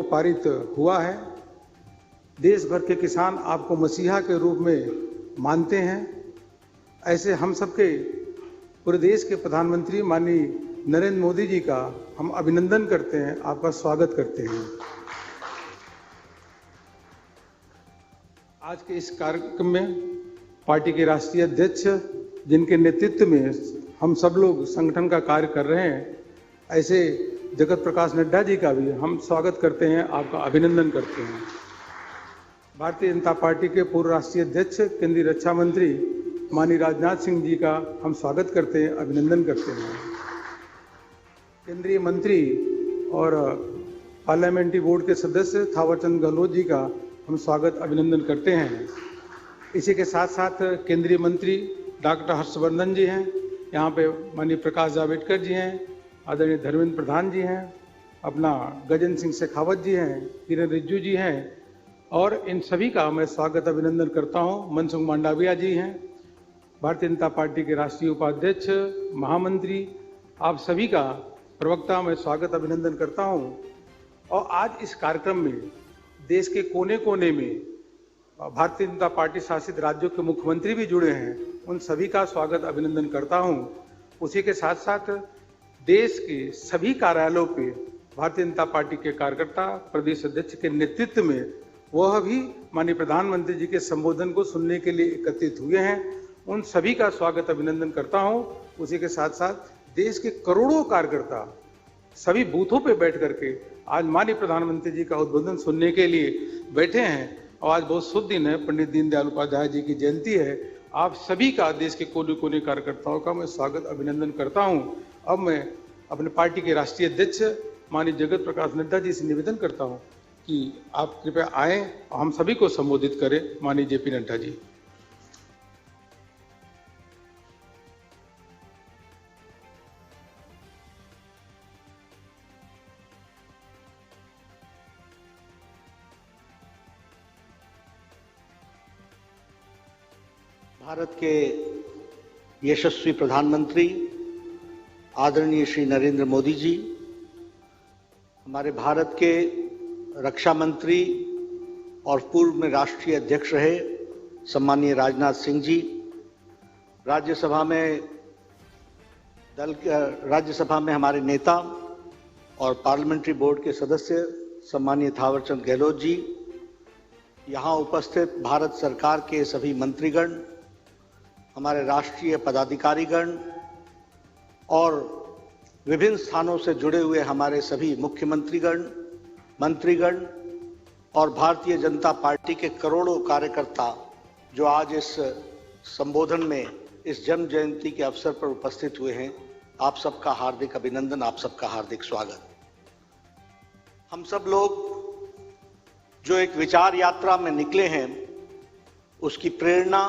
पारित हुआ है। देश भर के किसान आपको मसीहा के रूप में मानते हैं। ऐसे हम सबके पूरे देश के प्रधानमंत्री माननीय नरेंद्र मोदी जी का हम अभिनंदन करते हैं, आपका स्वागत करते हैं। आज के इस कार्यक्रम में पार्टी के राष्ट्रीय अध्यक्ष, जिनके नेतृत्व में हम सब लोग संगठन का कार्य कर रहे हैं, ऐसे जगत प्रकाश नड्डा जी का भी हम स्वागत करते हैं, आपका अभिनंदन करते हैं। भारतीय जनता पार्टी के पूर्व राष्ट्रीय अध्यक्ष, केंद्रीय रक्षा मंत्री माननीय राजनाथ सिंह जी का हम स्वागत करते हैं, अभिनंदन करते हैं। केंद्रीय मंत्री और पार्लियामेंट्री बोर्ड के सदस्य थावरचंद गहलोत जी का हम स्वागत अभिनंदन करते हैं। इसी के साथ साथ केंद्रीय मंत्री डॉक्टर हर्षवर्धन जी हैं, यहाँ पे माननीय प्रकाश जावड़ेकर जी हैं, आदरणीय धर्मेंद्र प्रधान जी हैं, अपना गजेंद्र सिंह शेखावत जी हैं, किरेन रिजिजू जी हैं, और इन सभी का मैं स्वागत अभिनंदन करता हूँ। मनसुख मांडविया जी हैं, भारतीय जनता पार्टी के राष्ट्रीय उपाध्यक्ष, महामंत्री, आप सभी का प्रवक्ता मैं स्वागत अभिनंदन करता हूँ। और आज इस कार्यक्रम में देश के कोने कोने में भारतीय जनता पार्टी शासित राज्यों के मुख्यमंत्री भी जुड़े हैं, उन सभी का स्वागत अभिनंदन करता हूं। उसी के साथ साथ देश के सभी कार्यालयों पे भारतीय जनता पार्टी के कार्यकर्ता प्रदेश अध्यक्ष के नेतृत्व में वह भी माननीय प्रधानमंत्री जी के संबोधन को सुनने के लिए एकत्रित हुए हैं, उन सभी का स्वागत अभिनंदन करता हूं। उसी के साथ साथ देश के करोड़ों कार्यकर्ता सभी बूथों पे बैठ करके आज माननीय प्रधानमंत्री जी का उद्बोधन सुनने के लिए बैठे हैं। और आज बहुत शुभ दिन है, पंडित दीनदयाल उपाध्याय जी की जयंती है। आप सभी का, देश के कोने कोने कार्यकर्ताओं का मैं स्वागत अभिनंदन करता हूं। अब मैं अपने पार्टी के राष्ट्रीय अध्यक्ष माननीय जगत प्रकाश नड्डा जी से निवेदन करता हूं कि आप कृपया आएं और हम सभी को संबोधित करें। माननीय जेपी नड्डा जी। भारत के यशस्वी प्रधानमंत्री आदरणीय श्री नरेंद्र मोदी जी, हमारे भारत के रक्षा मंत्री और पूर्व में राष्ट्रीय अध्यक्ष रहे सम्माननीय राजनाथ सिंह जी, राज्यसभा में हमारे नेता और पार्लियामेंट्री बोर्ड के सदस्य सम्माननीय थावरचंद गहलोत जी, यहाँ उपस्थित भारत सरकार के सभी मंत्रीगण, हमारे राष्ट्रीय पदाधिकारीगण और विभिन्न स्थानों से जुड़े हुए हमारे सभी मुख्यमंत्रीगण, मंत्रीगण और भारतीय जनता पार्टी के करोड़ों कार्यकर्ता जो आज इस संबोधन में, इस जन्म जयंती के अवसर पर उपस्थित हुए हैं, आप सबका हार्दिक अभिनंदन, आप सबका हार्दिक स्वागत। हम सब लोग जो एक विचार यात्रा में निकले हैं, उसकी प्रेरणा,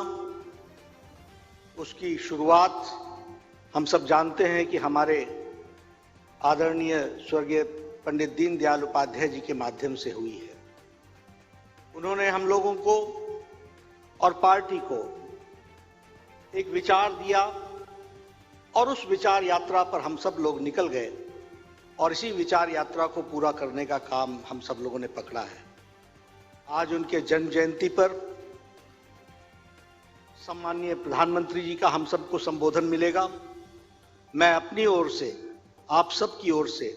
उसकी शुरुआत हम सब जानते हैं कि हमारे आदरणीय स्वर्गीय पंडित दीनदयाल उपाध्याय जी के माध्यम से हुई है। उन्होंने हम लोगों को और पार्टी को एक विचार दिया और उस विचार यात्रा पर हम सब लोग निकल गए और इसी विचार यात्रा को पूरा करने का काम हम सब लोगों ने पकड़ा है। आज उनके जन्म जयंती पर सम्माननीय प्रधानमंत्री जी का हम सबको संबोधन मिलेगा। मैं अपनी ओर से, आप सब की ओर से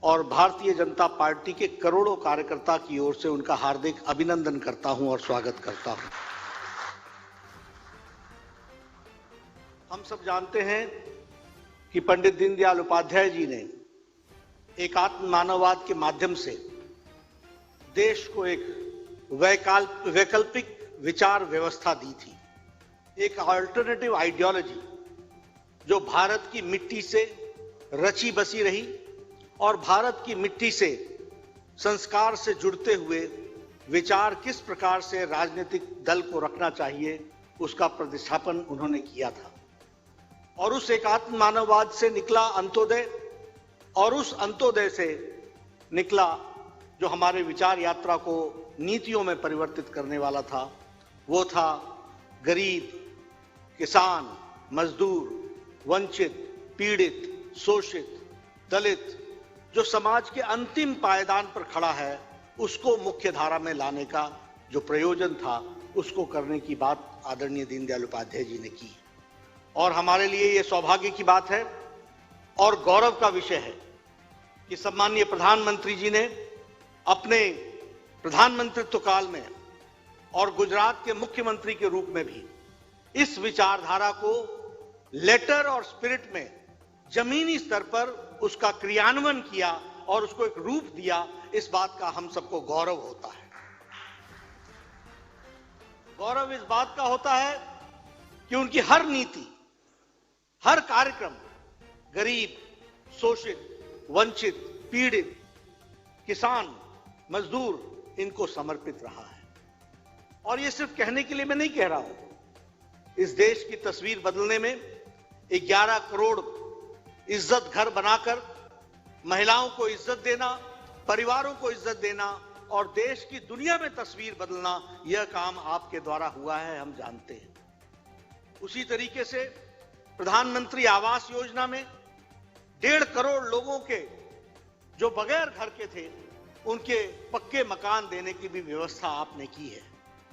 और भारतीय जनता पार्टी के करोड़ों कार्यकर्ता की ओर से उनका हार्दिक अभिनंदन करता हूं और स्वागत करता हूं। हम सब जानते हैं कि पंडित दीनदयाल उपाध्याय जी ने एकात्म मानववाद के माध्यम से देश को एक वैकल्पिक विचार व्यवस्था दी थी, एक अल्टरनेटिव आइडियोलॉजी जो भारत की मिट्टी से रची बसी रही और भारत की मिट्टी से संस्कार से जुड़ते हुए विचार किस प्रकार से राजनीतिक दल को रखना चाहिए, उसका प्रतिष्ठापन उन्होंने किया था। और उस एकात्म मानववाद से निकला अंत्योदय, और उस अंत्योदय से निकला जो हमारे विचार यात्रा को नीतियों में परिवर्तित करने वाला था, वो था गरीब, किसान, मजदूर, वंचित, पीड़ित, शोषित, दलित, जो समाज के अंतिम पायदान पर खड़ा है उसको मुख्य धारा में लाने का जो प्रयोजन था उसको करने की बात आदरणीय दीनदयाल उपाध्याय जी ने की। और हमारे लिए ये सौभाग्य की बात है और गौरव का विषय है कि सम्माननीय प्रधानमंत्री जी ने अपने प्रधानमंत्रित्व काल में और गुजरात के मुख्यमंत्री के रूप में भी इस विचारधारा को लेटर और स्पिरिट में जमीनी स्तर पर उसका क्रियान्वयन किया और उसको एक रूप दिया। इस बात का हम सबको गौरव होता है। गौरव इस बात का होता है कि उनकी हर नीति, हर कार्यक्रम गरीब, शोषित, वंचित, पीड़ित, किसान, मजदूर इनको समर्पित रहा है। और ये सिर्फ कहने के लिए मैं नहीं कह रहा हूं। इस देश की तस्वीर बदलने में 11 करोड़ इज्जत घर बनाकर महिलाओं को इज्जत देना, परिवारों को इज्जत देना और देश की दुनिया में तस्वीर बदलना, यह काम आपके द्वारा हुआ है, हम जानते हैं। उसी तरीके से प्रधानमंत्री आवास योजना में 1.5 करोड़ लोगों के जो बगैर घर के थे उनके पक्के मकान देने की भी व्यवस्था आपने की है।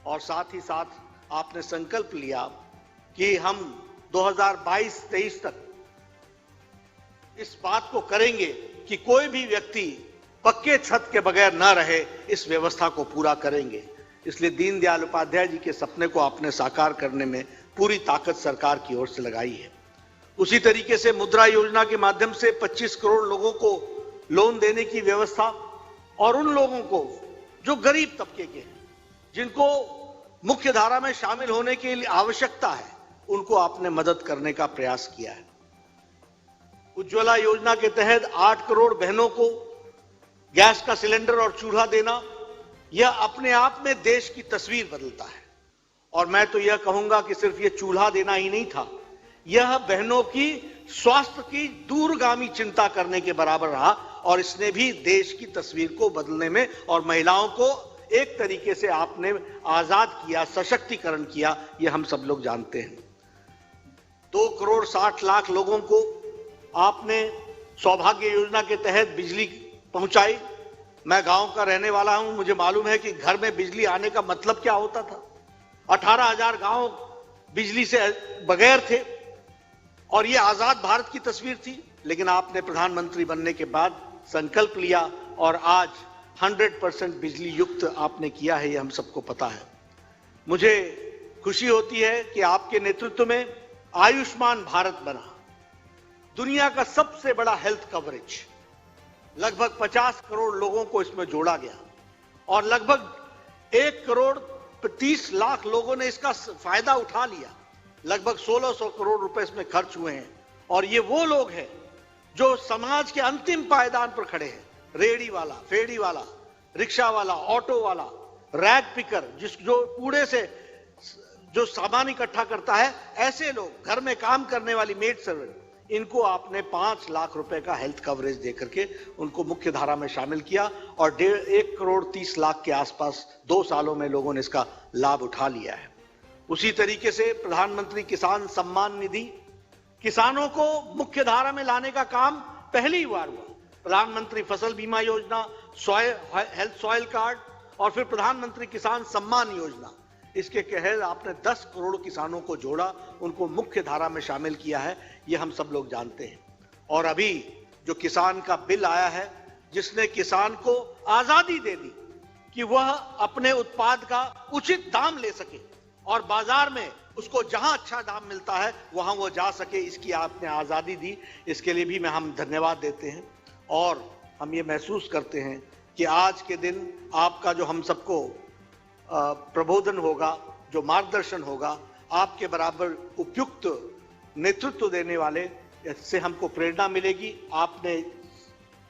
और साथ ही साथ आपने संकल्प लिया कि हम 2022-23 तक इस बात को करेंगे कि कोई भी व्यक्ति पक्के छत के बगैर ना रहे, इस व्यवस्था को पूरा करेंगे। इसलिए दीनदयाल उपाध्याय जी के सपने को आपने साकार करने में पूरी ताकत सरकार की ओर से लगाई है। उसी तरीके से मुद्रा योजना के माध्यम से 25 करोड़ लोगों को लोन देने की व्यवस्था और उन लोगों को जो गरीब तबके के हैं, जिनको मुख्य धारा में शामिल होने के लिए आवश्यकता है, उनको आपने मदद करने का प्रयास किया है। उज्ज्वला योजना के तहत 8 करोड़ बहनों को गैस का सिलेंडर और चूल्हा देना, यह अपने आप में देश की तस्वीर बदलता है। और मैं तो यह कहूंगा कि सिर्फ यह चूल्हा देना ही नहीं था, यह बहनों की स्वास्थ्य की दूरगामी चिंता करने के बराबर रहा और इसने भी देश की तस्वीर को बदलने में और महिलाओं को एक तरीके से आपने आजाद किया, सशक्तिकरण किया, यह हम सब लोग जानते हैं। 2 करोड़ 60 लाख लोगों को आपने सौभाग्य योजना के तहत बिजली पहुंचाई। मैं गांव का रहने वाला हूं, मुझे मालूम है कि घर में बिजली आने का मतलब क्या होता था। 18,000 गांव बिजली से बगैर थे और यह आजाद भारत की तस्वीर थी। लेकिन आपने प्रधानमंत्री बनने के बाद संकल्प लिया और आज 100% बिजली युक्त आपने किया है, यह हम सबको पता है। मुझे खुशी होती है कि आपके नेतृत्व में आयुष्मान भारत बना, दुनिया का सबसे बड़ा हेल्थ कवरेज। लगभग 50 करोड़ लोगों को इसमें जोड़ा गया और लगभग 1 करोड़ 30 लाख लोगों ने इसका फायदा उठा लिया। लगभग 1600 करोड़ रुपए इसमें खर्च हुए हैं और ये वो लोग हैं जो समाज के अंतिम पायदान पर खड़े हैं। रेहड़ी वाला, फेड़ी वाला, रिक्शा वाला, ऑटो वाला, रैग पिकर, जो कूड़े से जो सामान इकट्ठा करता है, ऐसे लोग, घर में काम करने वाली मेड सर्वेंट, इनको आपने 5 लाख रुपए का हेल्थ कवरेज देकर के उनको मुख्य धारा में शामिल किया और 1 करोड़ 30 लाख के आसपास 2 सालों में लोगों ने इसका लाभ उठा लिया है। उसी तरीके से प्रधानमंत्री किसान सम्मान निधि, किसानों को मुख्य धारा में लाने का काम पहली बार हुआ। प्रधानमंत्री फसल बीमा योजना, हेल्थ सॉइल कार्ड और फिर प्रधानमंत्री किसान सम्मान योजना, इसके तहत आपने 10 करोड़ किसानों को जोड़ा, उनको मुख्य धारा में शामिल किया है, ये हम सब लोग जानते हैं। और अभी जो किसान का बिल आया है, जिसने किसान को आजादी दे दी कि वह अपने उत्पाद का उचित दाम ले सके और बाजार में उसको जहां अच्छा दाम मिलता है वहां वो जा सके, इसकी आपने आजादी दी। इसके लिए भी हम धन्यवाद देते हैं और हम ये महसूस करते हैं कि आज के दिन आपका जो हम सबको प्रबोधन होगा, जो मार्गदर्शन होगा, आपके बराबर उपयुक्त नेतृत्व देने वाले से हमको प्रेरणा मिलेगी। आपने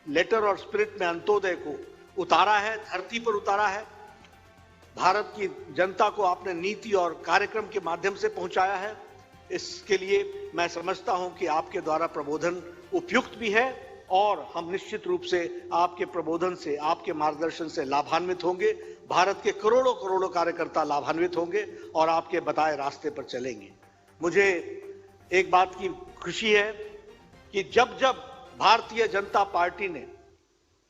लेटर और स्पिरिट में अंत्योदय को उतारा है, धरती पर उतारा है। भारत की जनता को आपने नीति और कार्यक्रम के माध्यम से पहुंचाया है। इसके लिए मैं समझता हूं कि आपके द्वारा प्रबोधन उपयुक्त भी है और हम निश्चित रूप से आपके प्रबोधन से, आपके मार्गदर्शन से लाभान्वित होंगे। भारत के करोड़ों करोड़ों कार्यकर्ता लाभान्वित होंगे और आपके बताए रास्ते पर चलेंगे। मुझे एक बात की खुशी है कि जब जब भारतीय जनता पार्टी ने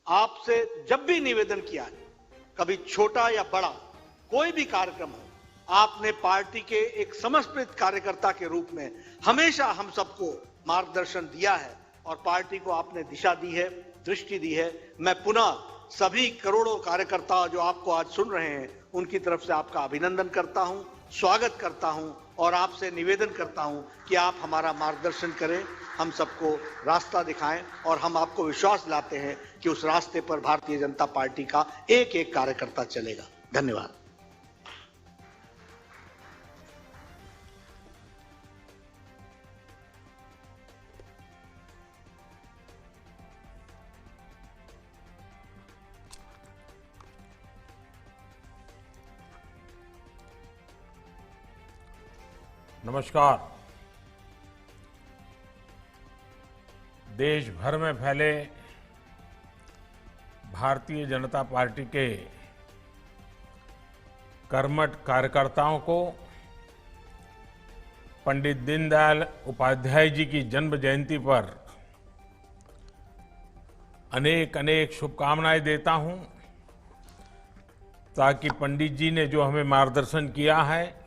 आपसे जब भी निवेदन किया है, कभी छोटा या बड़ा कोई भी कार्यक्रम हो, आपने पार्टी के एक समर्पित कार्यकर्ता के रूप में हमेशा हम सबको मार्गदर्शन दिया है और पार्टी को आपने दिशा दी है, दृष्टि दी है। मैं पुनः सभी करोड़ों कार्यकर्ता जो आपको आज सुन रहे हैं, उनकी तरफ से आपका अभिनंदन करता हूं, स्वागत करता हूं और आपसे निवेदन करता हूं कि आप हमारा मार्गदर्शन करें, हम सबको रास्ता दिखाएं और हम आपको विश्वास दिलाते हैं कि उस रास्ते पर भारतीय जनता पार्टी का एक एक कार्यकर्ता चलेगा। धन्यवाद। नमस्कार। देश भर में फैले भारतीय जनता पार्टी के कर्मठ कार्यकर्ताओं को पंडित दीनदयाल उपाध्याय जी की जन्म जयंती पर अनेक अनेक शुभकामनाएं देता हूं, ताकि पंडित जी ने जो हमें मार्गदर्शन किया है,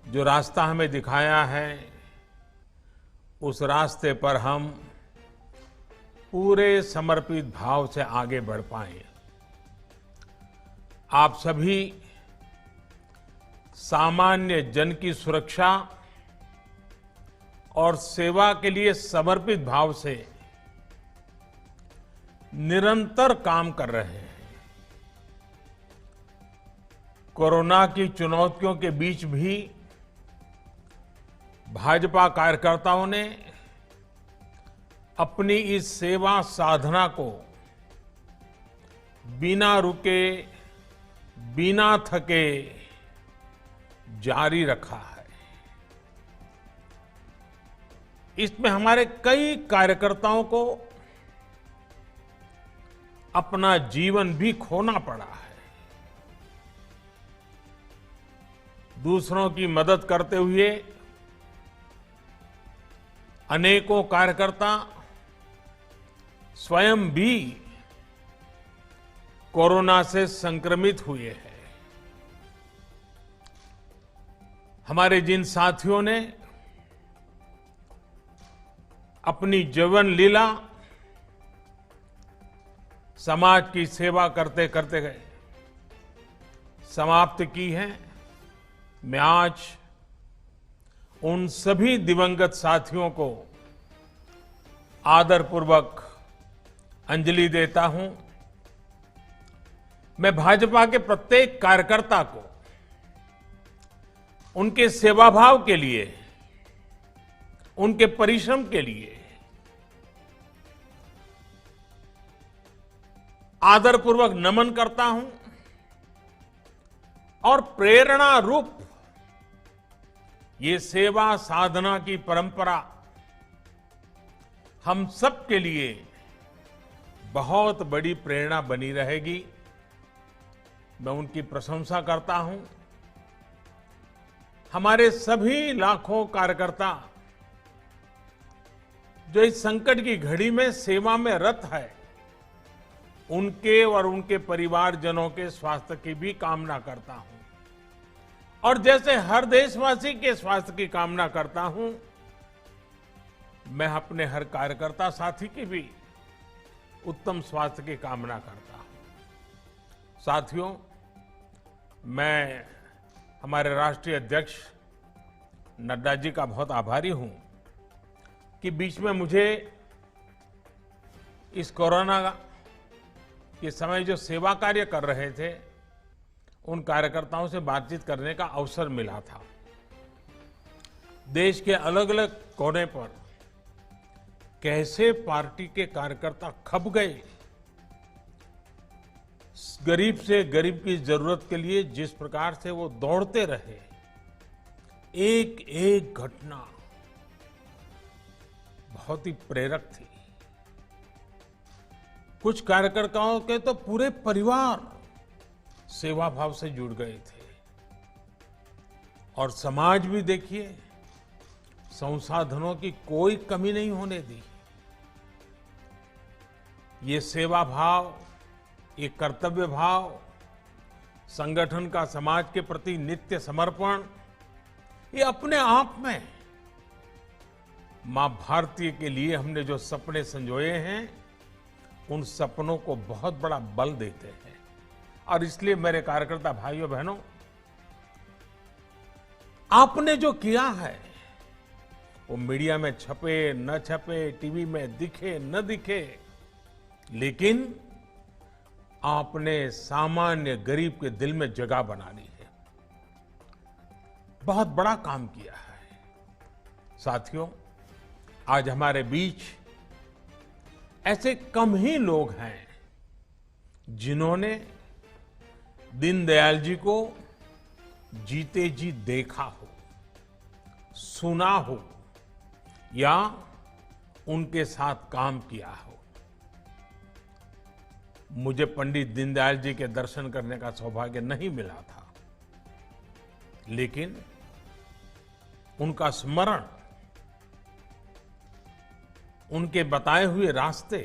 जो रास्ता हमें दिखाया है, उस रास्ते पर हम पूरे समर्पित भाव से आगे बढ़ पाएं। आप सभी सामान्य जन की सुरक्षा और सेवा के लिए समर्पित भाव से निरंतर काम कर रहे हैं। कोरोना की चुनौतियों के बीच भी भाजपा कार्यकर्ताओं ने अपनी इस सेवा साधना को बिना रुके, बिना थके जारी रखा है। इसमें हमारे कई कार्यकर्ताओं को अपना जीवन भी खोना पड़ा है। दूसरों की मदद करते हुए अनेकों कार्यकर्ता स्वयं भी कोरोना से संक्रमित हुए हैं। हमारे जिन साथियों ने अपनी जीवन लीला समाज की सेवा करते करते गए समाप्त की है, मैं आज उन सभी दिवंगत साथियों को आदरपूर्वक अंजलि देता हूं। मैं भाजपा के प्रत्येक कार्यकर्ता को उनके सेवाभाव के लिए, उनके परिश्रम के लिए आदरपूर्वक नमन करता हूं और प्रेरणा रूप ये सेवा साधना की परंपरा हम सब के लिए बहुत बड़ी प्रेरणा बनी रहेगी। मैं उनकी प्रशंसा करता हूं। हमारे सभी लाखों कार्यकर्ता जो इस संकट की घड़ी में सेवा में रत है, उनके और उनके परिवारजनों के स्वास्थ्य की भी कामना करता हूं। और जैसे हर देशवासी के स्वास्थ्य की कामना करता हूं, मैं अपने हर कार्यकर्ता साथी की भी उत्तम स्वास्थ्य की कामना करता हूं। साथियों, मैं हमारे राष्ट्रीय अध्यक्ष नड्डा जी का बहुत आभारी हूं कि बीच में मुझे इस कोरोना के समय जो सेवा कार्य कर रहे थे, उन कार्यकर्ताओं से बातचीत करने का अवसर मिला था। देश के अलग अलग कोने पर कैसे पार्टी के कार्यकर्ता खप गए, गरीब से गरीब की जरूरत के लिए जिस प्रकार से वो दौड़ते रहे, एक एक घटना बहुत ही प्रेरक थी। कुछ कार्यकर्ताओं के तो पूरे परिवार सेवा भाव से जुड़ गए थे। और समाज भी देखिए, संसाधनों की कोई कमी नहीं होने दी। ये सेवा भाव, ये कर्तव्य भाव, संगठन का समाज के प्रति नित्य समर्पण, ये अपने आप में मां भारती के लिए हमने जो सपने संजोए हैं, उन सपनों को बहुत बड़ा बल देते हैं। और इसलिए मेरे कार्यकर्ता भाइयों बहनों, आपने जो किया है वो मीडिया में छपे न छपे, टीवी में दिखे न दिखे, लेकिन आपने सामान्य गरीब के दिल में जगह बना ली है। बहुत बड़ा काम किया है। साथियों, आज हमारे बीच ऐसे कम ही लोग हैं जिन्होंने दीनदयाल जी को जीते जी देखा हो, सुना हो या उनके साथ काम किया हो। मुझे पंडित दीनदयाल जी के दर्शन करने का सौभाग्य नहीं मिला था, लेकिन उनका स्मरण, उनके बताए हुए रास्ते,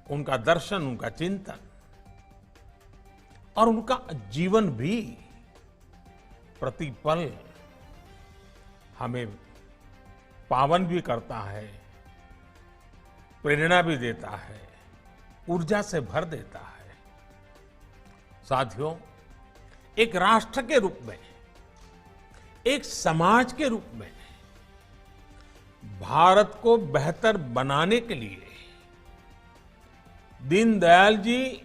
उनका दर्शन, उनका चिंतन और उनका जीवन भी प्रतिपल हमें पावन भी करता है, प्रेरणा भी देता है, ऊर्जा से भर देता है। साथियों, एक राष्ट्र के रूप में, एक समाज के रूप में भारत को बेहतर बनाने के लिए दीनदयाल जी,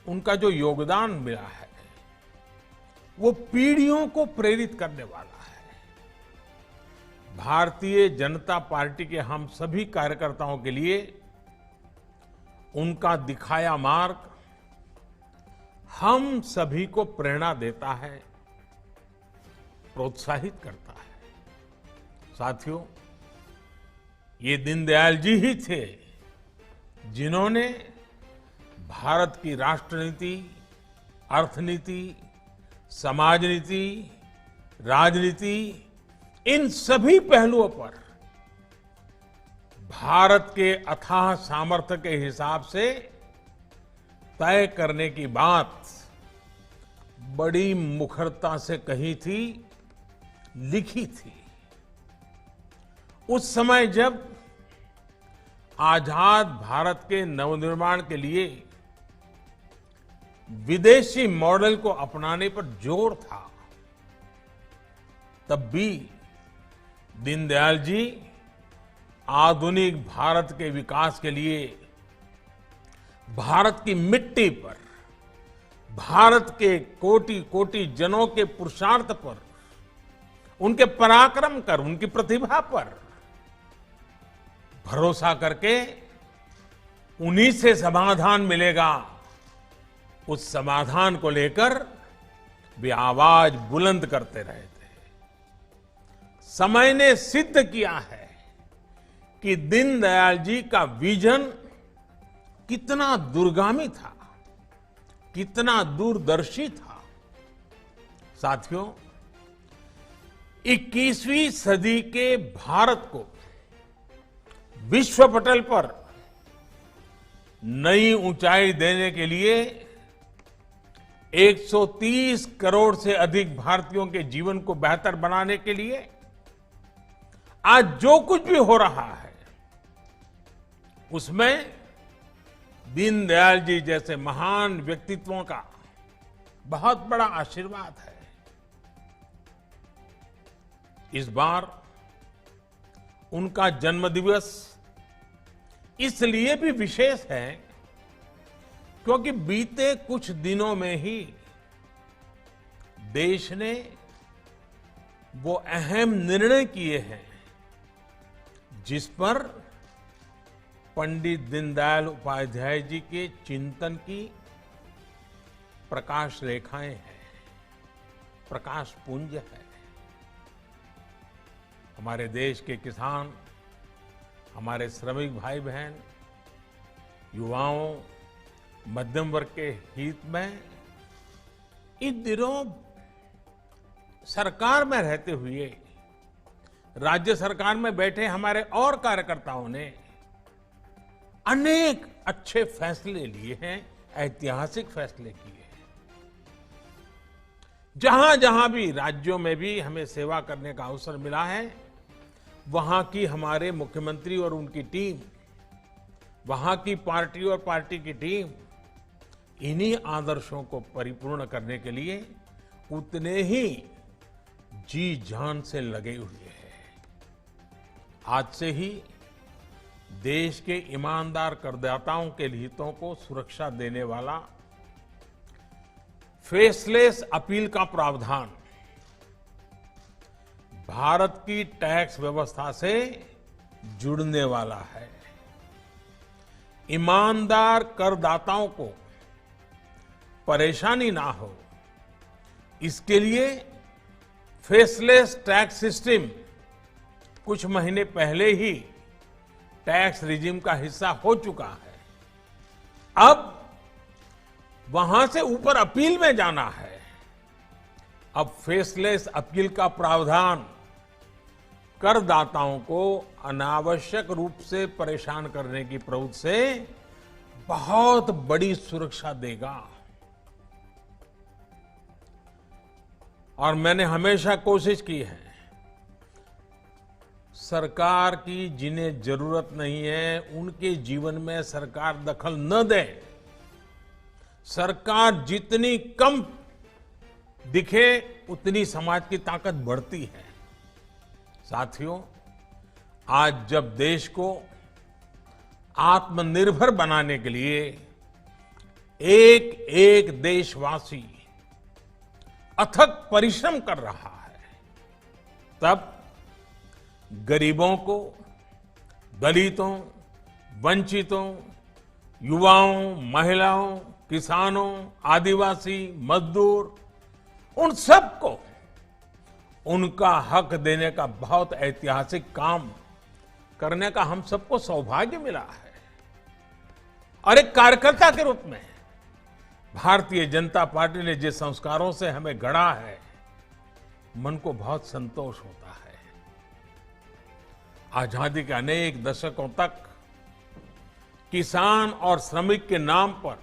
उनका जो योगदान मिला है वो पीढ़ियों को प्रेरित करने वाला है। भारतीय जनता पार्टी के हम सभी कार्यकर्ताओं के लिए उनका दिखाया मार्ग हम सभी को प्रेरणा देता है, प्रोत्साहित करता है। साथियों, ये दीनदयाल जी ही थे जिन्होंने भारत की राष्ट्रनीति, अर्थनीति, समाज नीति, राजनीति, इन सभी पहलुओं पर भारत के अथाह सामर्थ्य के हिसाब से तय करने की बात बड़ी मुखरता से कही थी, लिखी थी। उस समय जब आजाद भारत के नवनिर्माण के लिए विदेशी मॉडल को अपनाने पर जोर था, तब भी दीनदयाल जी आधुनिक भारत के विकास के लिए भारत की मिट्टी पर, भारत के कोटि कोटि जनों के पुरुषार्थ पर, उनके पराक्रम कर, उनकी प्रतिभा पर भरोसा करके उन्हीं से समाधान मिलेगा, उस समाधान को लेकर वे आवाज बुलंद करते रहे थे। समय ने सिद्ध किया है कि दीनदयाल जी का विजन कितना दूरगामी था, कितना दूरदर्शी था। साथियों, 21वीं सदी के भारत को विश्व पटल पर नई ऊंचाई देने के लिए 130 करोड़ से अधिक भारतीयों के जीवन को बेहतर बनाने के लिए आज जो कुछ भी हो रहा है, उसमें दीनदयाल जी जैसे महान व्यक्तित्वों का बहुत बड़ा आशीर्वाद है। इस बार उनका जन्मदिवस इसलिए भी विशेष है क्योंकि बीते कुछ दिनों में ही देश ने वो अहम निर्णय किए हैं जिस पर पंडित दीनदयाल उपाध्याय जी के चिंतन की प्रकाश रेखाएं हैं, प्रकाश पुंज है। हमारे देश के किसान, हमारे श्रमिक भाई बहन, युवाओं, मध्यम वर्ग के हित में इन दिनों सरकार में रहते हुए, राज्य सरकार में बैठे हमारे और कार्यकर्ताओं ने अनेक अच्छे फैसले लिए हैं, ऐतिहासिक फैसले किए हैं। जहां जहां भी राज्यों में भी हमें सेवा करने का अवसर मिला है, वहां की हमारे मुख्यमंत्री और उनकी टीम, वहां की पार्टी और पार्टी की टीम इन्हीं आदर्शों को परिपूर्ण करने के लिए उतने ही जी जान से लगे हुए हैं। आज से ही देश के ईमानदार करदाताओं के हितों को सुरक्षा देने वाला फेसलेस अपील का प्रावधान भारत की टैक्स व्यवस्था से जुड़ने वाला है। ईमानदार करदाताओं को परेशानी ना हो, इसके लिए फेसलेस टैक्स सिस्टम कुछ महीने पहले ही टैक्स रिजिम का हिस्सा हो चुका है। अब वहां से ऊपर अपील में जाना है। अब फेसलेस अपील का प्रावधान करदाताओं को अनावश्यक रूप से परेशान करने की प्रवृत्ति से बहुत बड़ी सुरक्षा देगा। और मैंने हमेशा कोशिश की है, सरकार की जिन्हें जरूरत नहीं है उनके जीवन में सरकार दखल न दे। सरकार जितनी कम दिखे उतनी समाज की ताकत बढ़ती है। साथियों, आज जब देश को आत्मनिर्भर बनाने के लिए एक एक देशवासी अथक परिश्रम कर रहा है, तब गरीबों को, दलितों, वंचितों, युवाओं, महिलाओं, किसानों, आदिवासी, मजदूर, उन सबको उनका हक देने का बहुत ऐतिहासिक काम करने का हम सबको सौभाग्य मिला है। और एक कार्यकर्ता के रूप में भारतीय जनता पार्टी ने जिस संस्कारों से हमें गढ़ा है, मन को बहुत संतोष होता है। आजादी के अनेक दशकों तक किसान और श्रमिक के नाम पर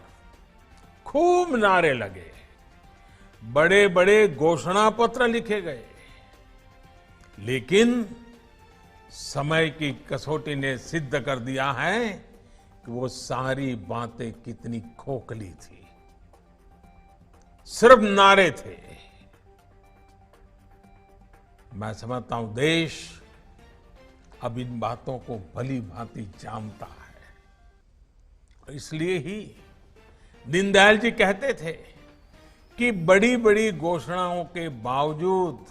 खूब नारे लगे, बड़े बड़े घोषणा पत्र लिखे गए, लेकिन समय की कसौटी ने सिद्ध कर दिया है कि वो सारी बातें कितनी खोखली थी। सिर्फ नारे थे। मैं समझता हूं देश अब इन बातों को भली भांति जानता है। और इसलिए ही दीनदयाल जी कहते थे कि बड़ी बड़ी घोषणाओं के बावजूद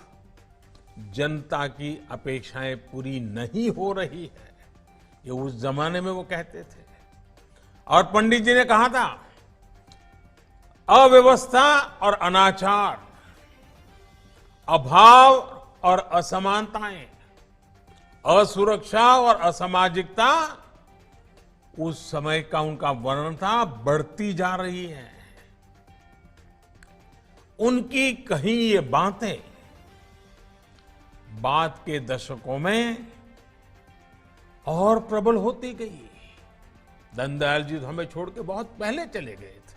जनता की अपेक्षाएं पूरी नहीं हो रही है। ये उस जमाने में वो कहते थे। और पंडित जी ने कहा था, अव्यवस्था और अनाचार, अभाव और असमानताएं, असुरक्षा और असामाजिकता उस समय का उनका वर्णन था, बढ़ती जा रही है। उनकी कही ये बातें बाद के दशकों में और प्रबल होती गई। दीनदयाल जी तो हमें छोड़ के बहुत पहले चले गए थे।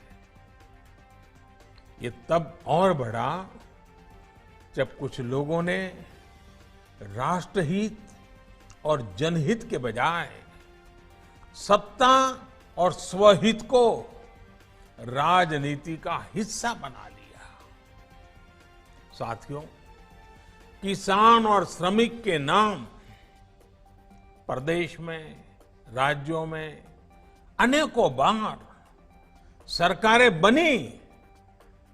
ये तब और बढ़ा जब कुछ लोगों ने राष्ट्रहित और जनहित के बजाय सत्ता और स्वहित को राजनीति का हिस्सा बना लिया। साथियों, किसान और श्रमिक के नाम प्रदेश में, राज्यों में अनेकों बार सरकारें बनी,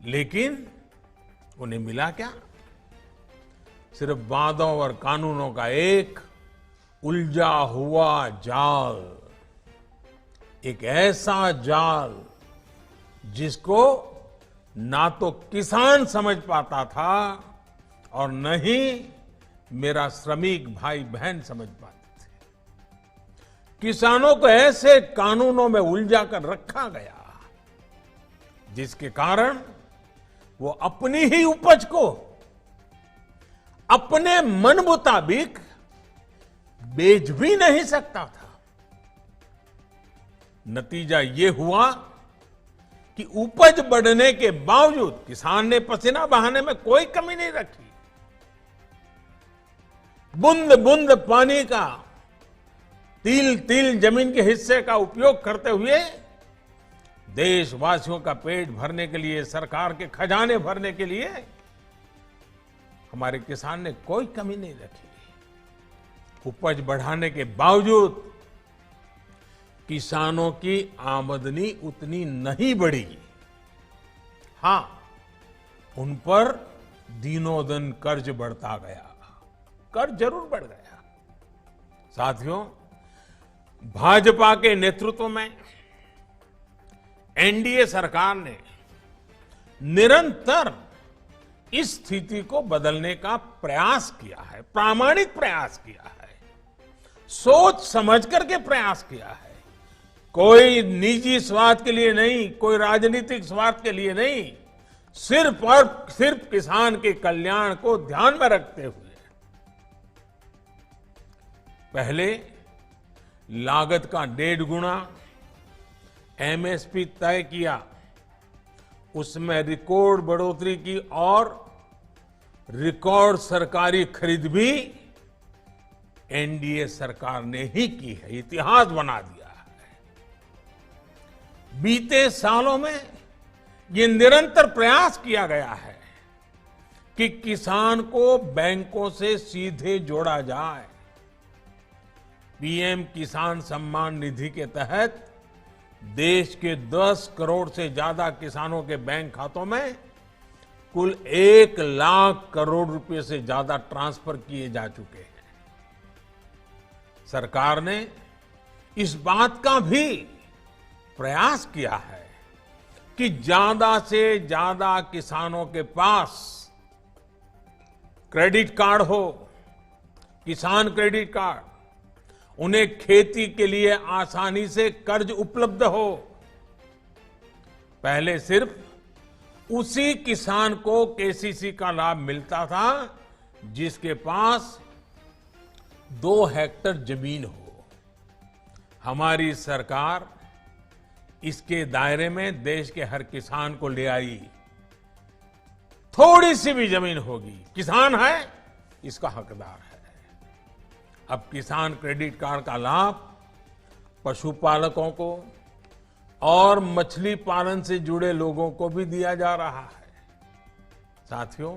लेकिन उन्हें मिला क्या? सिर्फ वादों और कानूनों का एक उलझा हुआ जाल, एक ऐसा जाल जिसको ना तो किसान समझ पाता था और न ही मेरा श्रमिक भाई बहन समझ पाते थे। किसानों को ऐसे कानूनों में उलझा कर रखा गया जिसके कारण वो अपनी ही उपज को अपने मन मुताबिक बेच भी नहीं सकता था। नतीजा ये हुआ कि उपज बढ़ने के बावजूद किसान ने पसीना बहाने में कोई कमी नहीं रखी। बूंद बूंद पानी का, तिल तिल जमीन के हिस्से का उपयोग करते हुए देशवासियों का पेट भरने के लिए, सरकार के खजाने भरने के लिए हमारे किसान ने कोई कमी नहीं रखी। उपज बढ़ाने के बावजूद किसानों की आमदनी उतनी नहीं बढ़ी। हां, उन पर दिनों दिन कर्ज बढ़ता गया। कर्ज जरूर बढ़ गया। साथियों, भाजपा के नेतृत्व में एनडीए सरकार ने निरंतर इस स्थिति को बदलने का प्रयास किया है, प्रामाणिक प्रयास किया है, सोच समझ करके प्रयास किया है। कोई निजी स्वार्थ के लिए नहीं, कोई राजनीतिक स्वार्थ के लिए नहीं, सिर्फ और सिर्फ किसान के कल्याण को ध्यान में रखते हुए पहले लागत का 1.5 गुना एमएसपी तय किया, उसमें रिकॉर्ड बढ़ोतरी की और रिकॉर्ड सरकारी खरीद भी एनडीए सरकार ने ही की है, इतिहास बना दिया है। बीते सालों में ये निरंतर प्रयास किया गया है कि किसान को बैंकों से सीधे जोड़ा जाए। पीएम किसान सम्मान निधि के तहत देश के 10 करोड़ से ज्यादा किसानों के बैंक खातों में कुल 1 लाख करोड़ रुपए से ज्यादा ट्रांसफर किए जा चुके हैं। सरकार ने इस बात का भी प्रयास किया है कि ज्यादा से ज्यादा किसानों के पास क्रेडिट कार्ड हो, किसान क्रेडिट कार्ड, उन्हें खेती के लिए आसानी से कर्ज उपलब्ध हो। पहले सिर्फ उसी किसान को केसीसी का लाभ मिलता था जिसके पास 2 हेक्टेयर जमीन हो। हमारी सरकार इसके दायरे में देश के हर किसान को ले आई। थोड़ी सी भी जमीन होगी, किसान है, इसका हकदार है। अब किसान क्रेडिट कार्ड का लाभ पशुपालकों को और मछली पालन से जुड़े लोगों को भी दिया जा रहा है। साथियों,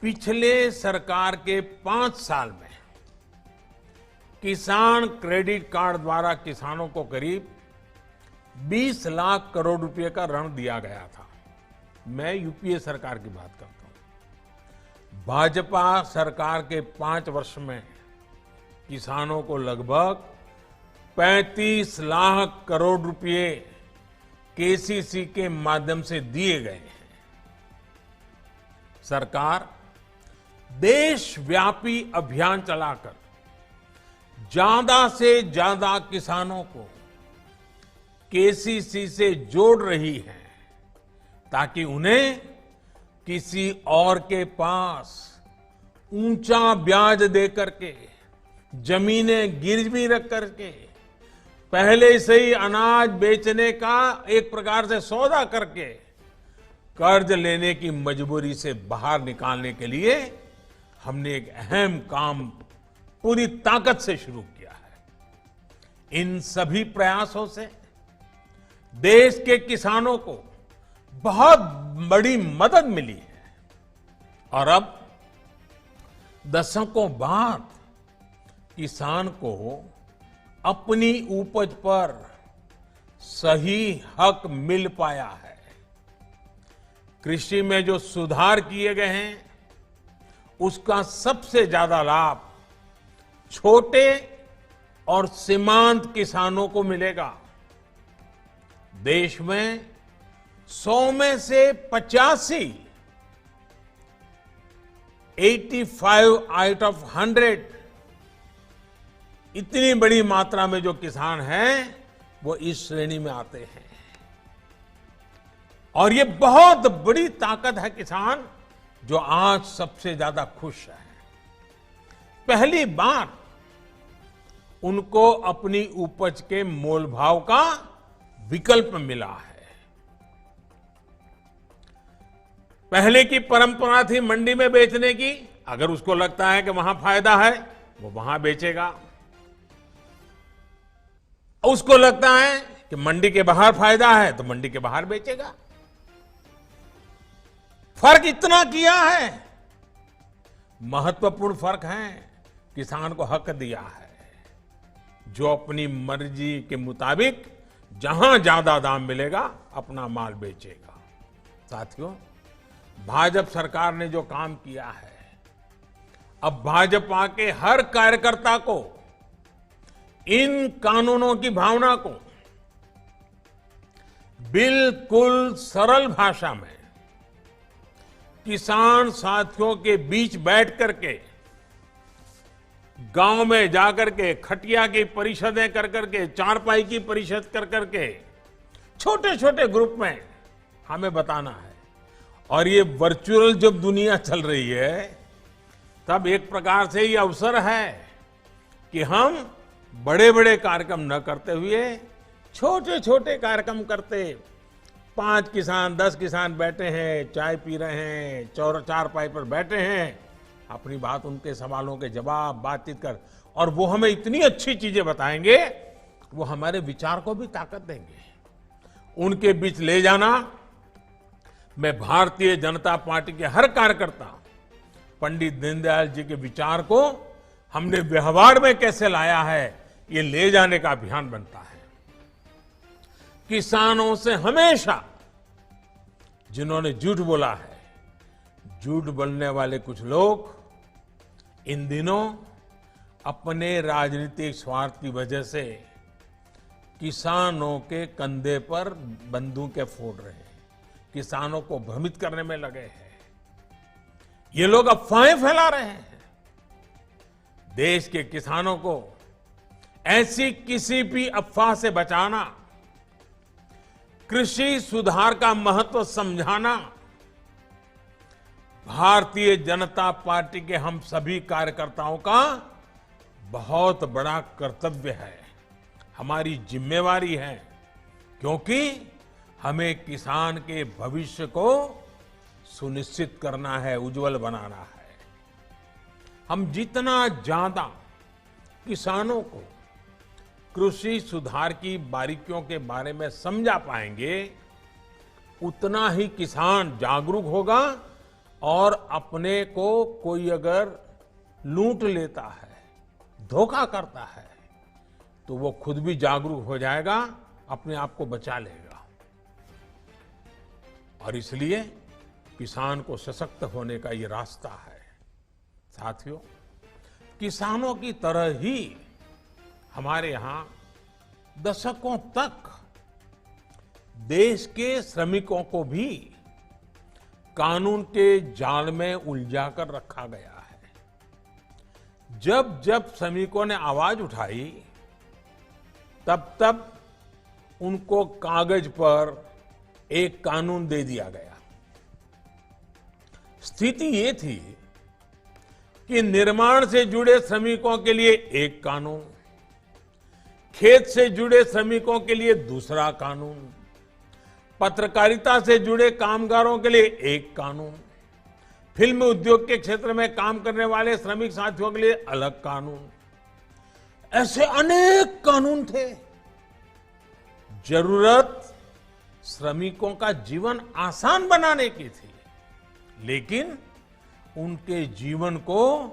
पिछले सरकार के 5 साल में किसान क्रेडिट कार्ड द्वारा किसानों को करीब 20 लाख करोड़ रुपए का ऋण दिया गया था। मैं यूपीए सरकार की बात करता हूं। भाजपा सरकार के 5 वर्ष में किसानों को लगभग 35 लाख करोड़ रुपए केसीसी के माध्यम से दिए गए हैं। सरकार देशव्यापी अभियान चलाकर ज्यादा से ज्यादा किसानों को केसीसी से जोड़ रही है ताकि उन्हें किसी और के पास ऊंचा ब्याज दे करके, जमीनें गिरवी रख करके, पहले से ही अनाज बेचने का एक प्रकार से सौदा करके कर्ज लेने की मजबूरी से बाहर निकालने के लिए हमने एक अहम काम पूरी ताकत से शुरू किया है। इन सभी प्रयासों से देश के किसानों को बहुत बड़ी मदद मिली है और अब दशकों बाद किसान को अपनी उपज पर सही हक मिल पाया है। कृषि में जो सुधार किए गए हैं उसका सबसे ज्यादा लाभ छोटे और सीमांत किसानों को मिलेगा। देश में 100 में से 85 आउट ऑफ 100 इतनी बड़ी मात्रा में जो किसान हैं वो इस श्रेणी में आते हैं और ये बहुत बड़ी ताकत है किसान जो आज सबसे ज्यादा खुश है। पहली बार उनको अपनी उपज के मोल भाव का विकल्प मिला है। पहले की परंपरा थी मंडी में बेचने की, अगर उसको लगता है कि वहां फायदा है वो वहां बेचेगा, उसको लगता है कि मंडी के बाहर फायदा है तो मंडी के बाहर बेचेगा। फर्क इतना किया है, महत्वपूर्ण फर्क है, किसान को हक दिया है जो अपनी मर्जी के मुताबिक जहां ज्यादा दाम मिलेगा अपना माल बेचेगा। साथियों, भाजपा सरकार ने जो काम किया है, अब भाजपा के हर कार्यकर्ता को इन कानूनों की भावना को बिल्कुल सरल भाषा में किसान साथियों के बीच बैठ करके, गांव में जाकर के, खटिया की परिषदें कर करके, चारपाई की परिषद कर करके, छोटे छोटे ग्रुप में हमें बताना है। और ये वर्चुअल जब दुनिया चल रही है, तब एक प्रकार से ये अवसर है कि हम बड़े बड़े कार्यक्रम न करते हुए छोटे छोटे कार्यक्रम करते, 5 किसान 10 किसान बैठे हैं, चाय पी रहे हैं, चारपाई पर बैठे हैं, अपनी बात, उनके सवालों के जवाब, बातचीत कर, और वो हमें इतनी अच्छी चीजें बताएंगे, वो हमारे विचार को भी ताकत देंगे। उनके बीच ले जाना, मैं भारतीय जनता पार्टी के हर कार्यकर्ता पंडित दीनदयाल जी के विचार को हमने व्यवहार में कैसे लाया है, ये ले जाने का अभियान बनता है। किसानों से हमेशा जिन्होंने झूठ बोला है, झूठ बोलने वाले कुछ लोग इन दिनों अपने राजनीतिक स्वार्थ की वजह से किसानों के कंधे पर बंदूकें फोड़ रहे हैं, किसानों को भ्रमित करने में लगे हैं। ये लोग अफवाहें फैला रहे हैं। देश के किसानों को ऐसी किसी भी अफवाह से बचाना, कृषि सुधार का महत्व समझाना भारतीय जनता पार्टी के हम सभी कार्यकर्ताओं का बहुत बड़ा कर्तव्य है, हमारी जिम्मेवारी है, क्योंकि हमें किसान के भविष्य को सुनिश्चित करना है, उज्जवल बनाना है। हम जितना ज्यादा किसानों को कृषि सुधार की बारीकियों के बारे में समझा पाएंगे, उतना ही किसान जागरूक होगा, और अपने को कोई अगर लूट लेता है, धोखा करता है, तो वो खुद भी जागरूक हो जाएगा, अपने आप को बचा लेगा। और इसलिए किसान को सशक्त होने का ये रास्ता है। साथियों, किसानों की तरह ही हमारे यहां दशकों तक देश के श्रमिकों को भी कानून के जाल में उलझा कर रखा गया है। जब जब श्रमिकों ने आवाज उठाई, तब तब उनको कागज पर एक कानून दे दिया गया। स्थिति ये थी कि निर्माण से जुड़े श्रमिकों के लिए एक कानून, खेत से जुड़े श्रमिकों के लिए दूसरा कानून, पत्रकारिता से जुड़े कामगारों के लिए एक कानून, फिल्म उद्योग के क्षेत्र में काम करने वाले श्रमिक साथियों के लिए अलग कानून, ऐसे अनेक कानून थे। जरूरत श्रमिकों का जीवन आसान बनाने की थी, लेकिन उनके जीवन को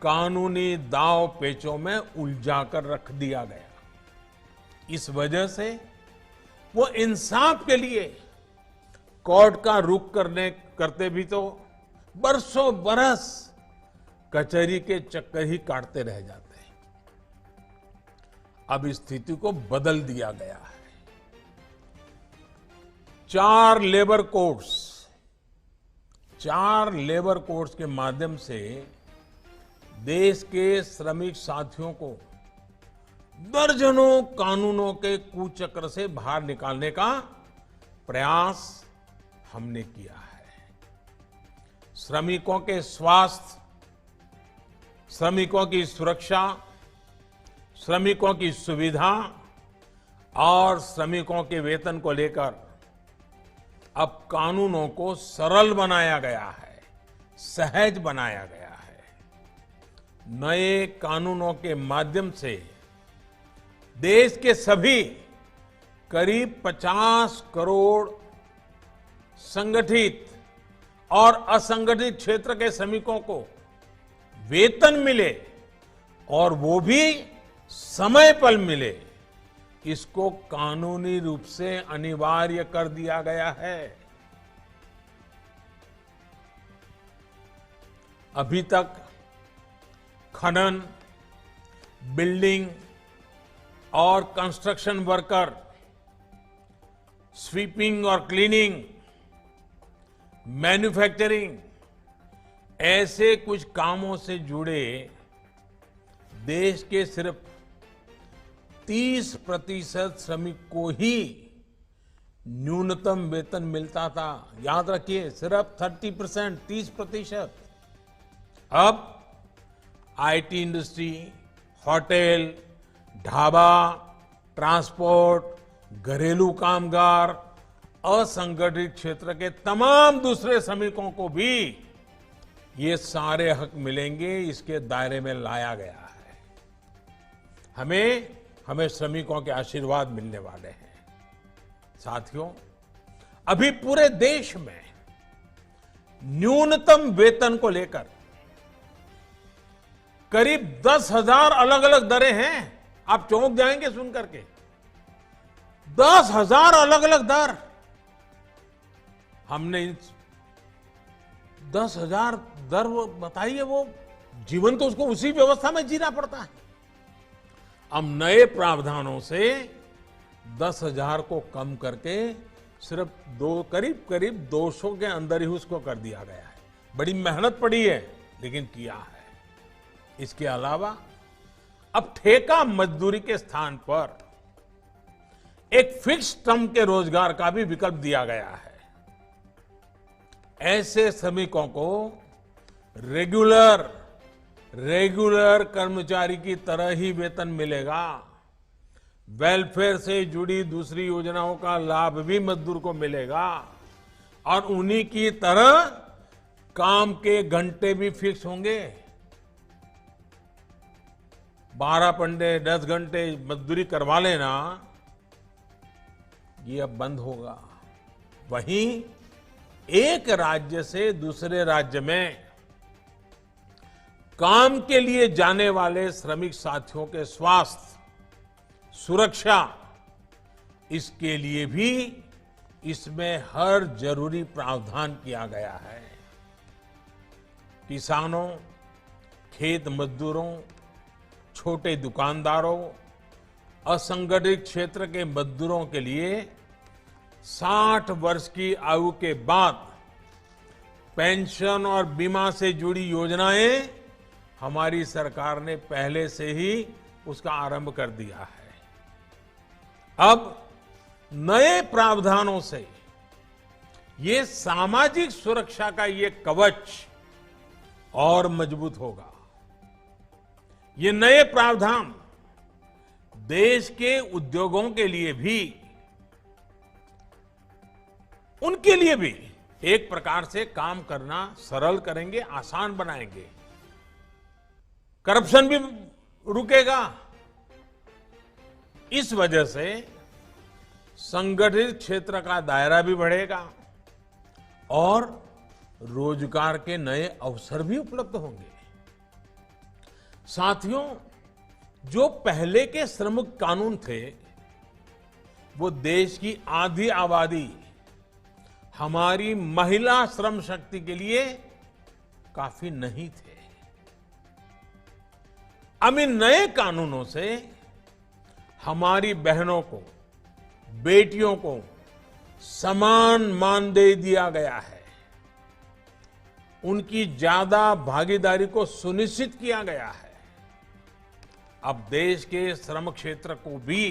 कानूनी दांव पेचों में उलझा कर रख दिया गया। इस वजह से वो इंसाफ के लिए कोर्ट का रुख करते भी तो बरसों बरस कचहरी के चक्कर ही काटते रह जाते हैं। अब इस स्थिति को बदल दिया गया है। 4 लेबर कोड्स के माध्यम से देश के श्रमिक साथियों को दर्जनों कानूनों के कुचक्र से बाहर निकालने का प्रयास हमने किया है। श्रमिकों के स्वास्थ्य, श्रमिकों की सुरक्षा, श्रमिकों की सुविधा और श्रमिकों के वेतन को लेकर अब कानूनों को सरल बनाया गया है, सहज बनाया गया है। नए कानूनों के माध्यम से देश के सभी करीब 50 करोड़ संगठित और असंगठित क्षेत्र के श्रमिकों को वेतन मिले और वो भी समय पर मिले, इसको कानूनी रूप से अनिवार्य कर दिया गया है। अभी तक खनन, बिल्डिंग और कंस्ट्रक्शन वर्कर, स्वीपिंग और क्लीनिंग, मैन्युफैक्चरिंग, ऐसे कुछ कामों से जुड़े देश के सिर्फ 30% श्रमिक को ही न्यूनतम वेतन मिलता था। याद रखिए, सिर्फ 30%, 30%। अब IT industry, hotel, dhaba, transport, घरेलू कामगार, असंगठित क्षेत्र के तमाम दूसरे श्रमिकों को भी ये सारे हक मिलेंगे, इसके दायरे में लाया गया है। हमें श्रमिकों के आशीर्वाद मिलने वाले हैं। साथियों, अभी पूरे देश में न्यूनतम वेतन को लेकर करीब 10,000 अलग अलग दरें हैं। आप चौंक जाएंगे सुन करके, 10,000 अलग अलग दर। हमने 10,000 दर बताइए, वो जीवन तो उसको उसी व्यवस्था में जीना पड़ता है। अब नए प्रावधानों से 10,000 को कम करके सिर्फ करीब 200 के अंदर ही उसको कर दिया गया है। बड़ी मेहनत पड़ी है, लेकिन किया है। इसके अलावा अब ठेका मजदूरी के स्थान पर एक फिक्स टर्म के रोजगार का भी विकल्प दिया गया है। ऐसे श्रमिकों को रेगुलर कर्मचारी की तरह ही वेतन मिलेगा। वेलफेयर से जुड़ी दूसरी योजनाओं का लाभ भी मजदूर को मिलेगा और उन्हीं की तरह काम के घंटे भी फिक्स होंगे। 12 घंटे 10 घंटे मजदूरी करवा लेना, ये अब बंद होगा। वहीं एक राज्य से दूसरे राज्य में काम के लिए जाने वाले श्रमिक साथियों के स्वास्थ्य, सुरक्षा, इसके लिए भी इसमें हर जरूरी प्रावधान किया गया है। किसानों, खेत मजदूरों, छोटे दुकानदारों, असंगठित क्षेत्र के मजदूरों के लिए 60 वर्ष की आयु के बाद पेंशन और बीमा से जुड़ी योजनाएं हमारी सरकार ने पहले से ही उसका आरंभ कर दिया है। अब नए प्रावधानों से ये सामाजिक सुरक्षा का ये कवच और मजबूत होगा। ये नए प्रावधान देश के उद्योगों के लिए भी, उनके लिए भी एक प्रकार से काम करना सरल करेंगे, आसान बनाएंगे। करप्शन भी रुकेगा। इस वजह से संगठित क्षेत्र का दायरा भी बढ़ेगा और रोजगार के नए अवसर भी उपलब्ध होंगे। साथियों, जो पहले के श्रमिक कानून थे, वो देश की आधी आबादी, हमारी महिला श्रम शक्ति के लिए काफी नहीं थे। अब इन नए कानूनों से हमारी बहनों को, बेटियों को समान मानदेय दिया गया है। उनकी ज्यादा भागीदारी को सुनिश्चित किया गया है। अब देश के श्रम क्षेत्र को भी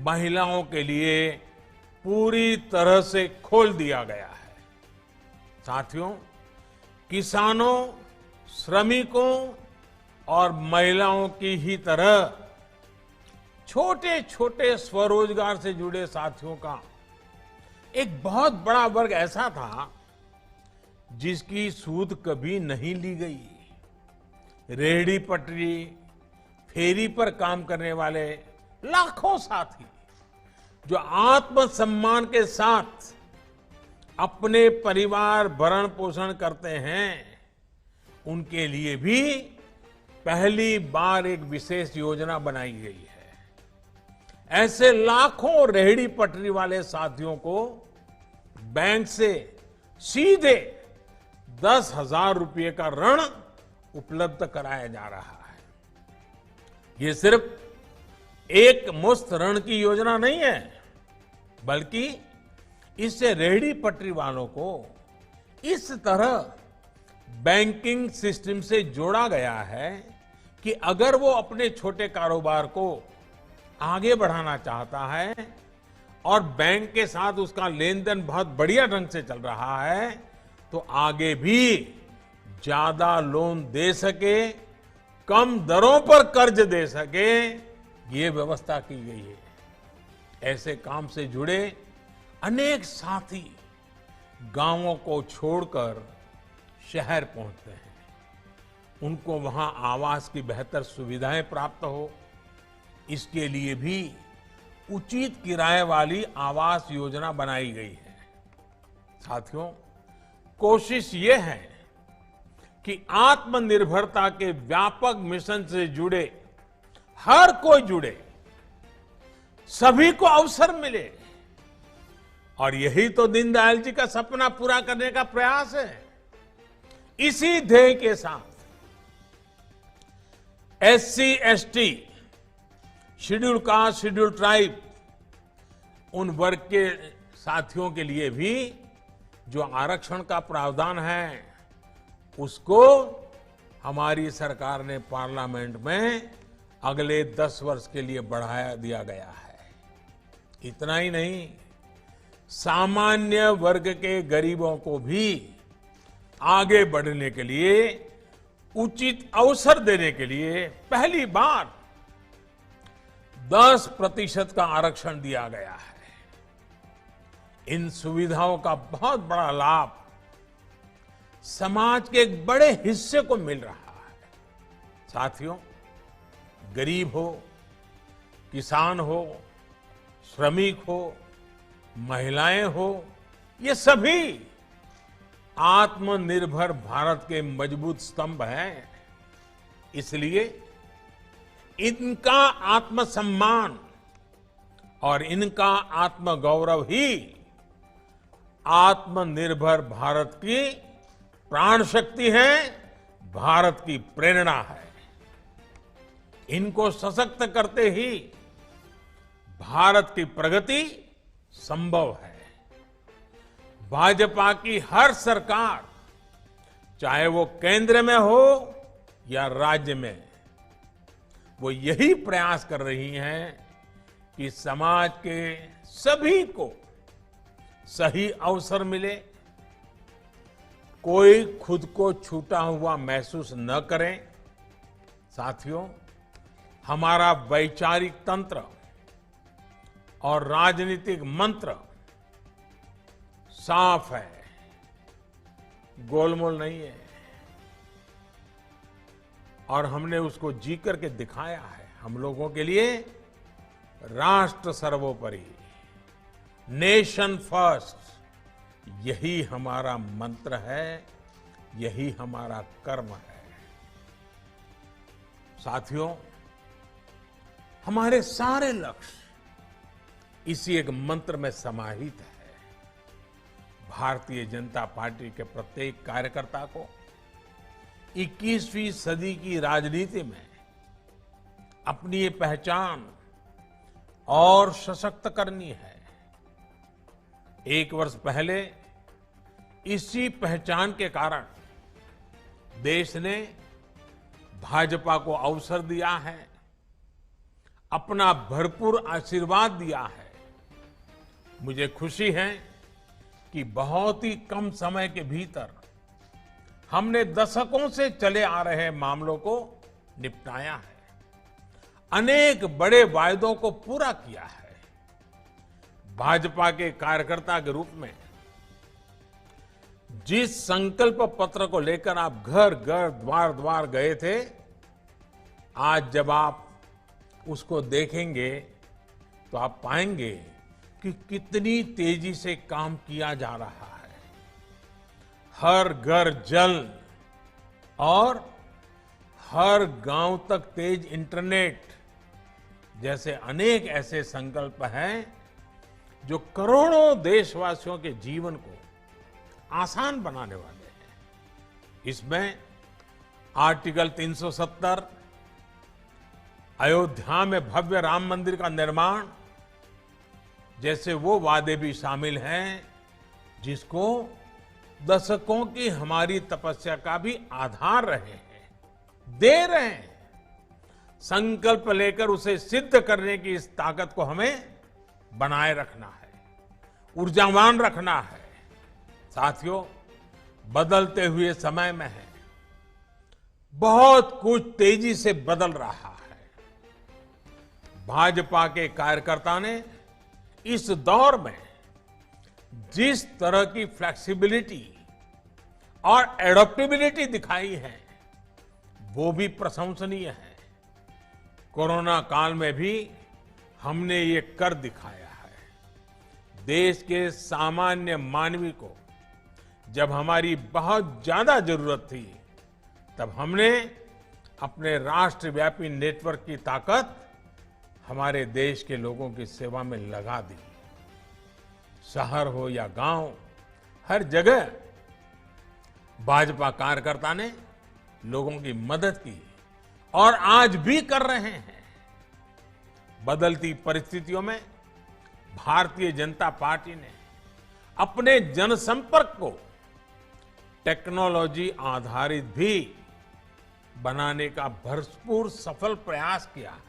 महिलाओं के लिए पूरी तरह से खोल दिया गया है। साथियों, किसानों, श्रमिकों और महिलाओं की ही तरह छोटे छोटे स्वरोजगार से जुड़े साथियों का एक बहुत बड़ा वर्ग ऐसा था जिसकी सूद कभी नहीं ली गई। रेहड़ी पटरी, फेरी पर काम करने वाले लाखों साथी जो आत्मसम्मान के साथ अपने परिवार भरण पोषण करते हैं, उनके लिए भी पहली बार एक विशेष योजना बनाई गई है। ऐसे लाखों रेहड़ी पटरी वाले साथियों को बैंक से सीधे 10,000 रुपये का ऋण उपलब्ध कराया जा रहा है। ये सिर्फ एक मुश्त ऋण की योजना नहीं है, बल्कि इससे रेहड़ी पटरी वालों को इस तरह बैंकिंग सिस्टम से जोड़ा गया है कि अगर वो अपने छोटे कारोबार को आगे बढ़ाना चाहता है और बैंक के साथ उसका लेन देन बहुत बढ़िया ढंग से चल रहा है, तो आगे भी ज्यादा लोन दे सके, कम दरों पर कर्ज दे सके, ये व्यवस्था की गई है। ऐसे काम से जुड़े अनेक साथी गांवों को छोड़कर शहर पहुंचते हैं। उनको वहां आवास की बेहतर सुविधाएं प्राप्त हो, इसके लिए भी उचित किराए वाली आवास योजना बनाई गई है। साथियों, कोशिश ये है कि आत्मनिर्भरता के व्यापक मिशन से जुड़े हर कोई जुड़े, सभी को अवसर मिले, और यही तो दीनदयाल जी का सपना पूरा करने का प्रयास है। इसी ध्येय के साथ SC, ST, schedule caste, schedule tribe, उन वर्ग के साथियों के लिए भी जो आरक्षण का प्रावधान है, उसको हमारी सरकार ने पार्लियामेंट में अगले 10 वर्ष के लिए बढ़ाया दिया गया है। इतना ही नहीं, सामान्य वर्ग के गरीबों को भी आगे बढ़ने के लिए, उचित अवसर देने के लिए पहली बार 10% का आरक्षण दिया गया है। इन सुविधाओं का बहुत बड़ा लाभ समाज के एक बड़े हिस्से को मिल रहा है। साथियों, गरीब हो, किसान हो, श्रमिक हो, महिलाएं हो, ये सभी आत्मनिर्भर भारत के मजबूत स्तंभ हैं। इसलिए इनका आत्मसम्मान और इनका आत्मगौरव ही आत्मनिर्भर भारत की प्राण शक्ति है, भारत की प्रेरणा है। इनको सशक्त करते ही भारत की प्रगति संभव है। भाजपा की हर सरकार, चाहे वो केंद्र में हो या राज्य में, वो यही प्रयास कर रही हैं कि समाज के सभी को सही अवसर मिले, कोई खुद को छूटा हुआ महसूस न करें। साथियों, हमारा वैचारिक तंत्र और राजनीतिक मंत्र साफ है, गोलमोल नहीं है, और हमने उसको जी करके दिखाया है। हम लोगों के लिए राष्ट्र सर्वोपरि, नेशन फर्स्ट, यही हमारा मंत्र है, यही हमारा कर्म है। साथियों, हमारे सारे लक्ष्य इसी एक मंत्र में समाहित है। भारतीय जनता पार्टी के प्रत्येक कार्यकर्ता को 21वीं सदी की राजनीति में अपनी ये पहचान और सशक्त करनी है। 1 वर्ष पहले इसी पहचान के कारण देश ने भाजपा को अवसर दिया है, अपना भरपूर आशीर्वाद दिया है। मुझे खुशी है कि बहुत ही कम समय के भीतर हमने दशकों से चले आ रहे मामलों को निपटाया है। अनेक बड़े वायदों को पूरा किया है। भाजपा के कार्यकर्ता के रूप में जिस संकल्प पत्र को लेकर आप घर घर द्वार द्वार गए थे, आज जब आप उसको देखेंगे तो आप पाएंगे कि कितनी तेजी से काम किया जा रहा है। हर घर जल और हर गांव तक तेज इंटरनेट जैसे अनेक ऐसे संकल्प हैं जो करोड़ों देशवासियों के जीवन को आसान बनाने वाले हैं। इसमें आर्टिकल 370, अयोध्या में भव्य राम मंदिर का निर्माण जैसे वो वादे भी शामिल हैं जिसको दशकों की हमारी तपस्या का भी आधार रहे हैं, दे रहे हैं। संकल्प लेकर उसे सिद्ध करने की इस ताकत को हमें बनाए रखना है, ऊर्जावान रखना है। साथियों, बदलते हुए समय में है, बहुत कुछ तेजी से बदल रहा है। भाजपा के कार्यकर्ता ने इस दौर में जिस तरह की फ्लेक्सिबिलिटी और एडॉप्टेबिलिटी दिखाई है वो भी प्रशंसनीय है। कोरोना काल में भी हमने ये कर दिखाया है। देश के सामान्य मानवी को जब हमारी बहुत ज्यादा जरूरत थी तब हमने अपने राष्ट्रव्यापी नेटवर्क की ताकत हमारे देश के लोगों की सेवा में लगा दी। शहर हो या गांव, हर जगह भाजपा कार्यकर्ता ने लोगों की मदद की और आज भी कर रहे हैं। बदलती परिस्थितियों में भारतीय जनता पार्टी ने अपने जनसंपर्क को टेक्नोलॉजी आधारित भी बनाने का भरपूर सफल प्रयास किया है।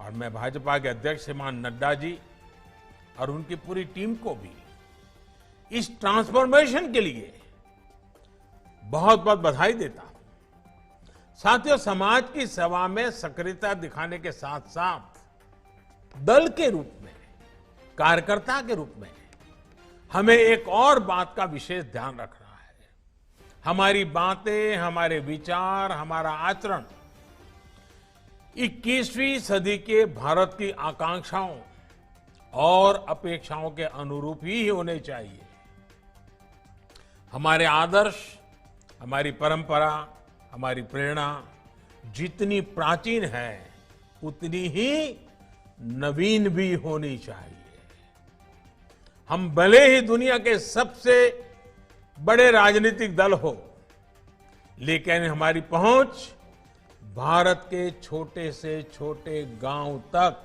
और मैं भाजपा के अध्यक्ष श्रीमान नड्डा जी और उनकी पूरी टीम को भी इस ट्रांसफॉर्मेशन के लिए बहुत बहुत बधाई देता हूं। साथियों, समाज की सेवा में सक्रियता दिखाने के साथ साथ दल के रूप में, कार्यकर्ता के रूप में हमें एक और बात का विशेष ध्यान रखना है। हमारी बातें, हमारे विचार, हमारा आचरण 21वीं सदी के भारत की आकांक्षाओं और अपेक्षाओं के अनुरूप ही होने चाहिए। हमारे आदर्श, हमारी परंपरा, हमारी प्रेरणा जितनी प्राचीन है उतनी ही नवीन भी होनी चाहिए। हम भले ही दुनिया के सबसे बड़े राजनीतिक दल हो, लेकिन हमारी पहुंच भारत के छोटे से छोटे गांव तक,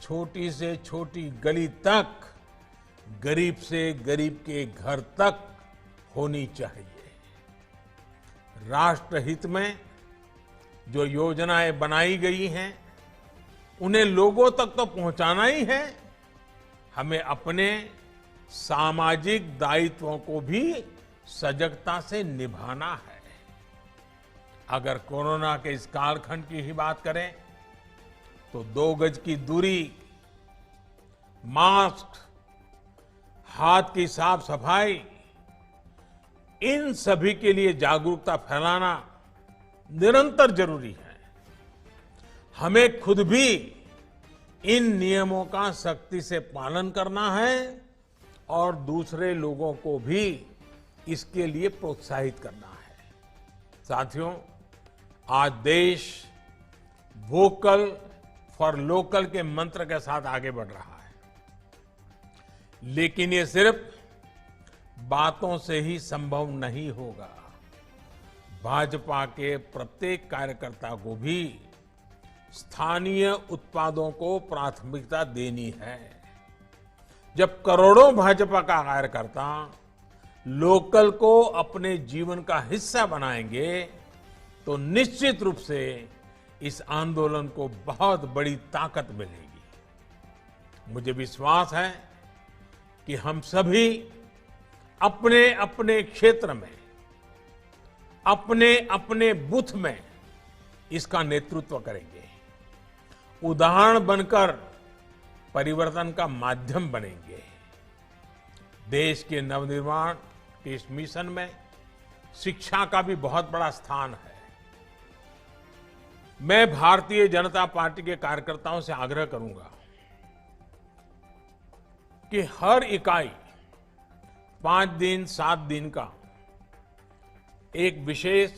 छोटी से छोटी गली तक, गरीब से गरीब के घर तक होनी चाहिए। राष्ट्रहित में जो योजनाएं बनाई गई हैं उन्हें लोगों तक तो पहुंचाना ही है, हमें अपने सामाजिक दायित्वों को भी सजगता से निभाना है। अगर कोरोना के इस कालखंड की ही बात करें तो 2 गज की दूरी, मास्क, हाथ की साफ सफाई, इन सभी के लिए जागरूकता फैलाना निरंतर जरूरी है। हमें खुद भी इन नियमों का सख्ती से पालन करना है और दूसरे लोगों को भी इसके लिए प्रोत्साहित करना है। साथियों, आज देश वोकल फॉर लोकल के मंत्र के साथ आगे बढ़ रहा है, लेकिन ये सिर्फ बातों से ही संभव नहीं होगा। भाजपा के प्रत्येक कार्यकर्ता को भी स्थानीय उत्पादों को प्राथमिकता देनी है। जब करोड़ों भाजपा का कार्यकर्ता लोकल को अपने जीवन का हिस्सा बनाएंगे तो निश्चित रूप से इस आंदोलन को बहुत बड़ी ताकत मिलेगी। मुझे विश्वास है कि हम सभी अपने अपने क्षेत्र में, अपने अपने बूथ में इसका नेतृत्व करेंगे, उदाहरण बनकर परिवर्तन का माध्यम बनेंगे। देश के नवनिर्माण के इस मिशन में शिक्षा का भी बहुत बड़ा स्थान है। मैं भारतीय जनता पार्टी के कार्यकर्ताओं से आग्रह करूंगा कि हर इकाई 5 दिन 7 दिन का एक विशेष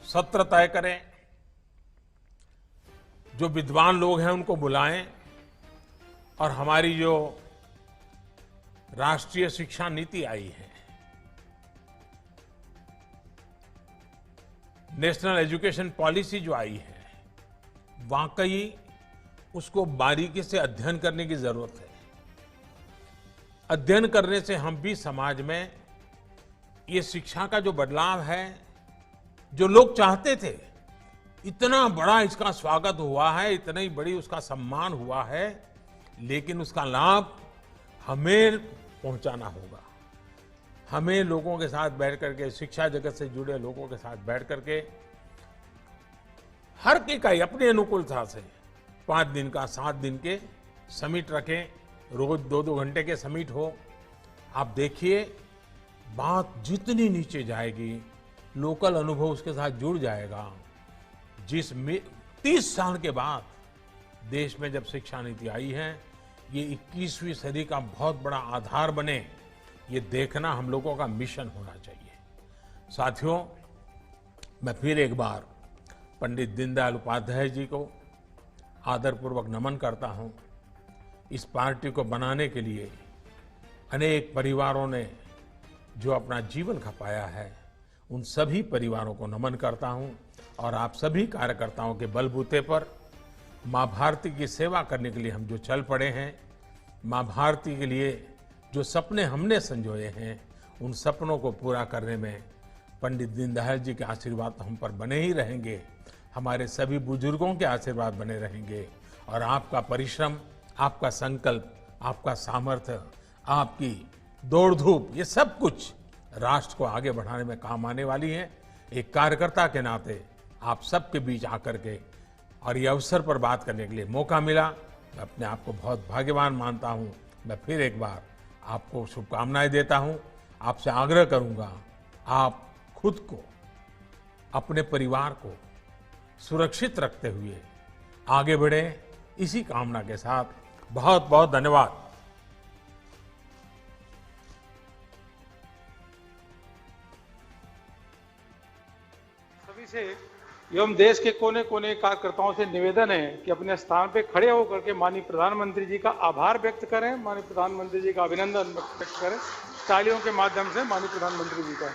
सत्र तय करें, जो विद्वान लोग हैं उनको बुलाएं और हमारी जो राष्ट्रीय शिक्षा नीति आई है, नेशनल एजुकेशन पॉलिसी जो आई है, वाकई उसको बारीकी से अध्ययन करने की जरूरत है। अध्ययन करने से हम भी समाज में ये शिक्षा का जो बदलाव है, जो लोग चाहते थे, इतना बड़ा इसका स्वागत हुआ है, इतनी बड़ी उसका सम्मान हुआ है, लेकिन उसका लाभ हमें पहुंचाना होगा। हमें लोगों के साथ बैठ करके, शिक्षा जगत से जुड़े लोगों के साथ बैठ करके हर इकाई अपनी अनुकूलता से 5 दिन का 7 दिन के समिट रखें, रोज 2-2 घंटे के समिट हो। आप देखिए, बात जितनी नीचे जाएगी, लोकल अनुभव उसके साथ जुड़ जाएगा। 30 साल के बाद देश में जब शिक्षा नीति आई है, ये 21वीं सदी का बहुत बड़ा आधार बने, ये देखना हम लोगों का मिशन होना चाहिए। साथियों, मैं फिर एक बार पंडित दीनदयाल उपाध्याय जी को आदरपूर्वक नमन करता हूं। इस पार्टी को बनाने के लिए अनेक परिवारों ने जो अपना जीवन खपाया है, उन सभी परिवारों को नमन करता हूं और आप सभी कार्यकर्ताओं के बलबूते पर मां भारती की सेवा करने के लिए हम जो चल पड़े हैं, मां भारती के लिए जो सपने हमने संजोए हैं, उन सपनों को पूरा करने में पंडित दीनदयाल जी के आशीर्वाद हम पर बने ही रहेंगे, हमारे सभी बुजुर्गों के आशीर्वाद बने रहेंगे और आपका परिश्रम, आपका संकल्प, आपका सामर्थ्य, आपकी दौड़ धूप, ये सब कुछ राष्ट्र को आगे बढ़ाने में काम आने वाली है। एक कार्यकर्ता के नाते आप सबके बीच आकर के और ये अवसर पर बात करने के लिए मौका मिला, मैं अपने आप को बहुत भाग्यवान मानता हूं। मैं फिर एक बार आपको शुभकामनाएं देता हूं। आपसे आग्रह करूंगा, आप खुद को, अपने परिवार को सुरक्षित रखते हुए आगे बढ़े, इसी कामना के साथ बहुत बहुत धन्यवाद। सभी से एवं देश के कोने कोने कार्यकर्ताओं से निवेदन है कि अपने स्थान पे खड़े होकर के माननीय प्रधानमंत्री जी का आभार व्यक्त करें, माननीय प्रधानमंत्री जी का अभिनंदन व्यक्त करें तालियों के माध्यम से माननीय प्रधानमंत्री जी का।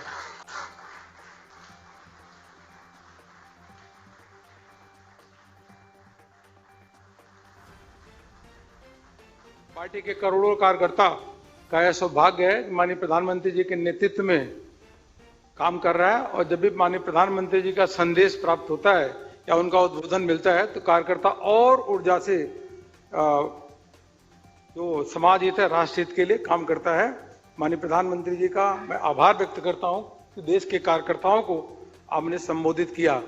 पार्टी के करोड़ों कार्यकर्ता का यह सौभाग्य है कि माननीय प्रधानमंत्री जी के नेतृत्व में काम कर रहा है और जब भी माननीय प्रधानमंत्री जी का संदेश प्राप्त होता है या उनका उद्बोधन मिलता है तो कार्यकर्ता और ऊर्जा से जो समाज हित है, राष्ट्र हित के लिए काम करता है। माननीय प्रधानमंत्री जी का मैं आभार व्यक्त करता हूं कि देश के कार्यकर्ताओं को आपने संबोधित किया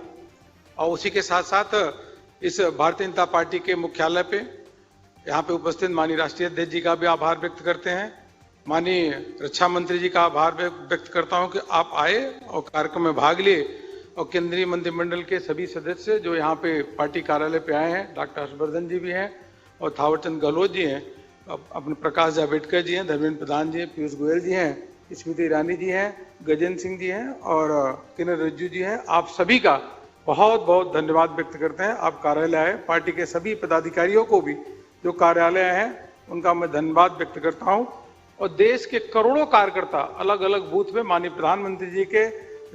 और उसी के साथ साथ इस भारतीय जनता पार्टी के मुख्यालय पे यहाँ पे उपस्थित माननीय राष्ट्रीय अध्यक्ष जी का भी आभार व्यक्त करते हैं। माननीय रक्षा मंत्री जी का आभार व्यक्त करता हूं कि आप आए और कार्यक्रम में भाग लिए और केंद्रीय मंत्रिमंडल के सभी सदस्य जो यहाँ पे पार्टी कार्यालय पे आए हैं, डॉक्टर हर्षवर्धन जी भी हैं और थावरचंद गहलोत जी हैं, अपने प्रकाश जावड़ेकर जी हैं, धर्मेंद्र प्रधान जी हैं, पीयूष गोयल जी हैं, स्मृति ईरानी जी हैं, गजेंद्र सिंह जी हैं और किरण रिजिजू जी हैं। आप सभी का बहुत बहुत धन्यवाद व्यक्त करते हैं। आप कार्यालय आए, पार्टी के सभी पदाधिकारियों को भी जो कार्यालय हैं उनका मैं धन्यवाद व्यक्त करता हूं और देश के करोड़ों कार्यकर्ता अलग अलग बूथ में माननीय प्रधानमंत्री जी के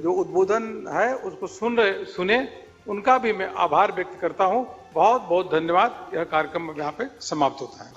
जो उद्बोधन है उसको सुने, उनका भी मैं आभार व्यक्त करता हूं। बहुत बहुत धन्यवाद। यह कार्यक्रम यहाँ पे समाप्त होता है।